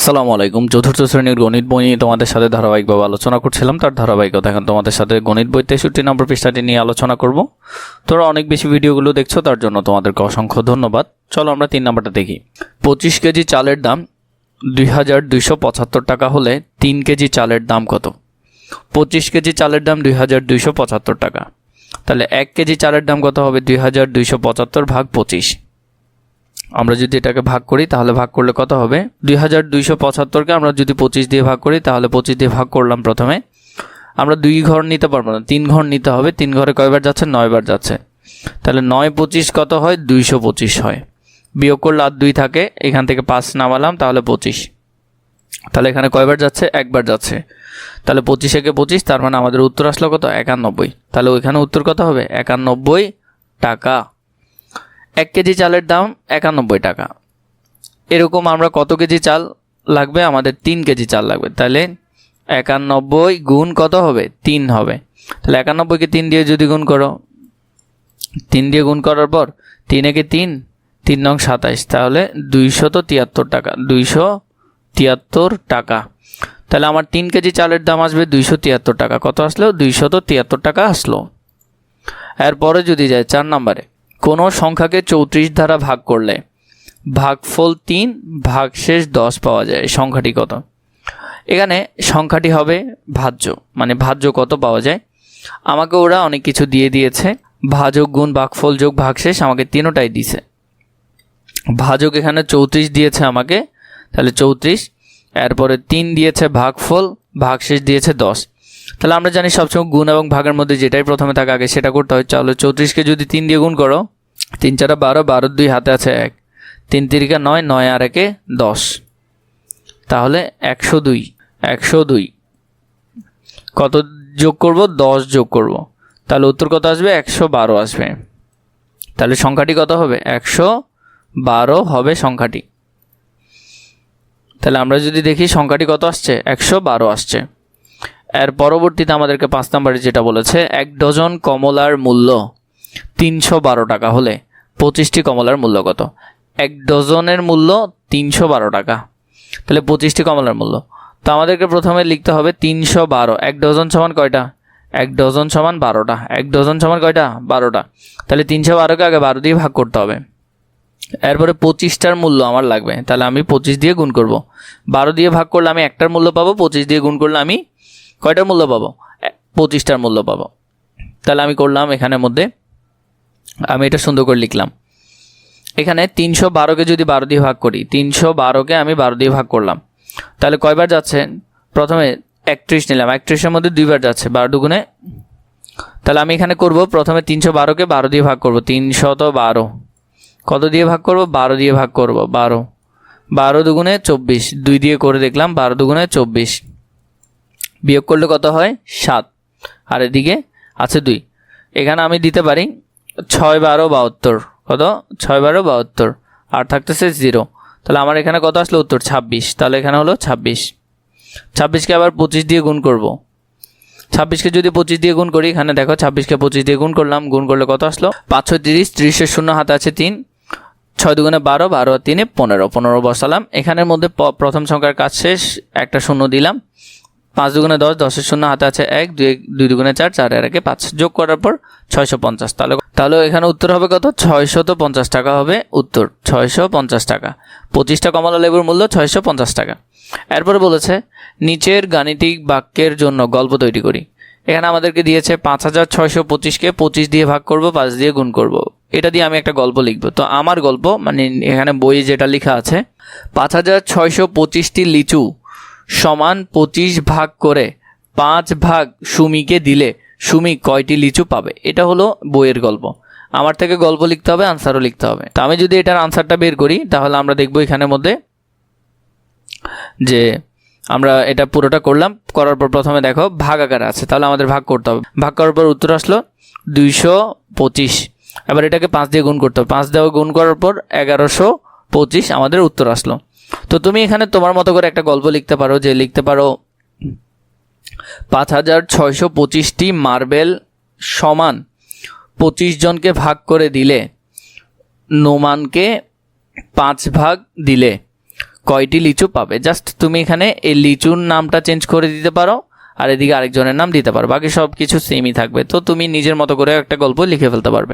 আসসালামু আলাইকুম। চতুর্থ শ্রেণীর গণিত বই নিয়ে তোমাদের সাথে ধারাবাহিকভাবে আলোচনা করছিলাম, তার ধারাবাহিকতা এখন তোমাদের সাথে গণিত বই 63 নম্বর পৃষ্ঠাটি নিয়ে আলোচনা করব। তোমরা অনেক বেশি ভিডিওগুলো দেখছো, তার জন্য তোমাদেরকে অসংখ্য ধন্যবাদ। চলো আমরা 3 নম্বরটা দেখি। 25 কেজি চালের দাম 2275 টাকা হলে 3 কেজি চালের দাম কত? 25 কেজি চালের দাম 2275 টাকা, তাহলে 1 কেজি চালের দাম কত হবে? 2275 ভাগ 25। আমরা যদি এটাকে ভাগ করি তাহলে ভাগ করলে কত হবে? 2275কে আমরা যদি 25 দিয়ে ভাগ করি তাহলে 25 দিয়ে ভাগ করলাম। প্রথমে আমরা 2 ঘর নিতে পারবো না, 3 ঘর নিতে হবে। 3 ঘরে কয়বার যাচ্ছে? 9 বার যাচ্ছে। তাহলে 9 25 কত হয়? 225 হয়। বিয়োগ করলে আর 2 থাকে, এখান থেকে 5 নামালাম, তাহলে 25। তাহলে এখানে কয়বার যাচ্ছে? একবার যাচ্ছে। তাহলে 25 একে 25, তার মানে আমাদের উত্তর আসলো কত? 91। তাহলে ওইখানে উত্তর কত হবে? 91 টাকা। 1 কেজি চালের দাম 91 টাকা। এরকম আমরা কত কেজি চাল লাগবে? আমাদের 3 কেজি চাল লাগবে। তাহলে 91 গুণ কত হবে? 3 হবে। তাহলে 91কে 3 দিয়ে যদি গুণ করো, 3 দিয়ে গুণ করার পর 3 একে 3, 3 নং 27, তাহলে 273 টাকা। 273 টাকা। তাহলে আমার 3 কেজি চালের দাম আসবে 273 টাকা। কত আসলো? 273 টাকা আসলো। এরপরে যদি যায় 4 নম্বরে, কোনো সংখ্যাকে 34 দ্বারা ভাগ করলে ভাগফল 3 ভাগশেষ 10 পাওয়া যায়। সংখ্যাটি কত? এখানে সংখ্যাটি হবে ভাজ্য, মানে ভাজ্য কত পাওয়া যায়। আমাকে ওরা অনেক কিছু দিয়ে দিয়েছে, ভাজক গুণ ভাগফল যোগ ভাগশেষ, আমাকে তিনোটাই দিয়েছে। ভাজক এখানে 34 দিয়েছে আমাকে, তাহলে 34। এরপরে 3 দিয়েছে ভাগফল, ভাগশেষ দিয়েছে 10। তাহলে আমরা জানি সবসময় গুণ এবং ভাগের মধ্যে যেটাই প্রথমে থাকে আগে সেটা করতে হয়। তাহলে 34কে যদি 3 দিয়ে গুণ করো, 3 4 12, 12 2 হাতে আছে 1, 3 3 9, 9 আর 1 10, তাহলে 102। 102 কত যোগ করব? 10 যোগ করব, তাহলে উত্তর কত আসবে? 112 আসবে। তাহলে সংখ্যাটি কত হবে? 112 হবে সংখ্যাটি। তাহলে আমরা যদি দেখি সংখ্যাটি কত আসছে? 112 আসছে। এর পরবর্তীতে আমাদেরকে 5 নম্বরে যেটা বলেছে, 1 ডজন কমলার মূল্য 312 টাকা হলে 25টি কমলার মূল্য কত? 1 ডজনের মূল্য 312 টাকা, তাহলে 25টি কমলার মূল্য। তো আমাদেরকে প্রথমে লিখতে হবে 312। 1 ডজন সমান কয়টা? 1 ডজন সমান 12টা। 1 ডজন সমান কয়টা? 12টা। তাহলে 312কে আগে 12 দিয়ে ভাগ করতে হবে। এরপরে 25টার মূল্য আমার লাগবে, তাহলে আমি 25 দিয়ে গুণ করব। 12 দিয়ে ভাগ করলে আমি একটার মূল্য পাবো, 25 দিয়ে গুণ করলে আমি কয়টার মূল্য পাবো? 25টার মূল্য পাবো। তাহলে আমি করলাম এখানের মধ্যে, আমি এটা সুন্দর করে লিখলাম। এখানে 312কে যদি 12 দিয়ে ভাগ করি, 312কে আমি 12 দিয়ে ভাগ করলাম, তাহলে কয়বার যাচ্ছে? প্রথমে 31 নিলাম, 31-এর মধ্যে 2 বার যাচ্ছে, 12 দুগুণে। তাহলে আমি এখানে করব, প্রথমে 312কে 12 দিয়ে ভাগ করব, 312 কত দিয়ে ভাগ করব? 12 দিয়ে ভাগ করব। 12 12 দুগুণে 24, 2 দিয়ে করে দেখলাম, 12 দুগুণে 24, বিয়োগ করলে কত হয়? 7, আর এদিকে আছে 2। এখানে আমি দিতে পারি 6 12 72। কত? 6 12 72, আর থাকতেছে 0। তাহলে আমার এখানে কত আসলো? উত্তর 26। তাহলে এখানে হলো 26। 26কে আবার 25 দিয়ে গুণ করব। 26কে যদি 25 দিয়ে গুণ করি, এখানে দেখো 26কে 25 দিয়ে গুণ করলাম, গুণ করলে কত আসলো? 5 6 30, 30-এর শূন্য হাতে আছে 3, 6 দুগুণে 12, 12 আর 3 15, 15 বসালাম। এখানের মধ্যে প্রথম সংখ্যার কাজ শেষ, একটা শূন্য দিলাম। 5 দুগুণে 10, 10-এর শূন্য হাতে আছে 1, 2 দুগুণে 4, 4 আর 1 5, যোগ করার পর 650। তাহলে এখানে উত্তর হবে কত? 650 টাকা হবে উত্তর। 650 টাকা। 25টা কমলা লেবুর মূল্য 650 টাকা। এরপরে বলেছে নিচের গাণিতিক বাক্যের জন্য গল্প তৈরি করি। এখানে আমাদেরকে দিয়েছে 5625কে 25 দিয়ে ভাগ করব, 5 দিয়ে গুণ করব। এটা দিয়ে আমি একটা গল্প লিখব। তো আমার গল্প, মানে এখানে বইয়ে যেটা লেখা আছে, 5625টি লিচু সমান 25 ভাগ করে 5 ভাগ সুমিকে দিলে সুমি কয়টি লিচু পাবে? এটা হলো বইয়ের গল্প। আমার থেকে গল্প লিখতে হবে, আনসারও লিখতে হবে। তো আমি যদি এটার আনসারটা বের করি, তাহলে আমরা দেখব এখানের মধ্যে যে আমরা এটা পুরোটা করলাম, করার পর প্রথমে দেখো ভাগ আকারে আছে, তাহলে আমাদের ভাগ করতে হবে। ভাগ করার পর উত্তর আসলো 225। এবার এটাকে 5 দিয়ে গুণ করতে হবে, 5 দিয়ে গুণ করার পর 1125 আমাদের উত্তর আসলো। তো তুমি এখানে তোমার মতো করে একটা গল্প লিখতে পারো, যে লিখতে পারো 5625টি মার্বেল সমান 25 জনকে ভাগ করে দিলে নোমানকে 5 ভাগ দিলে কয়টি লিচু পাবে। জাস্ট তুমি এখানে এই লিচুর নামটা চেঞ্জ করে দিতে পারো, আর এদিকে আরেকজনের নাম দিতে পারো, বাকি সব কিছু সেমই থাকবে। তো তুমি নিজের মতো করে একটা গল্প লিখে ফেলতে পারবে।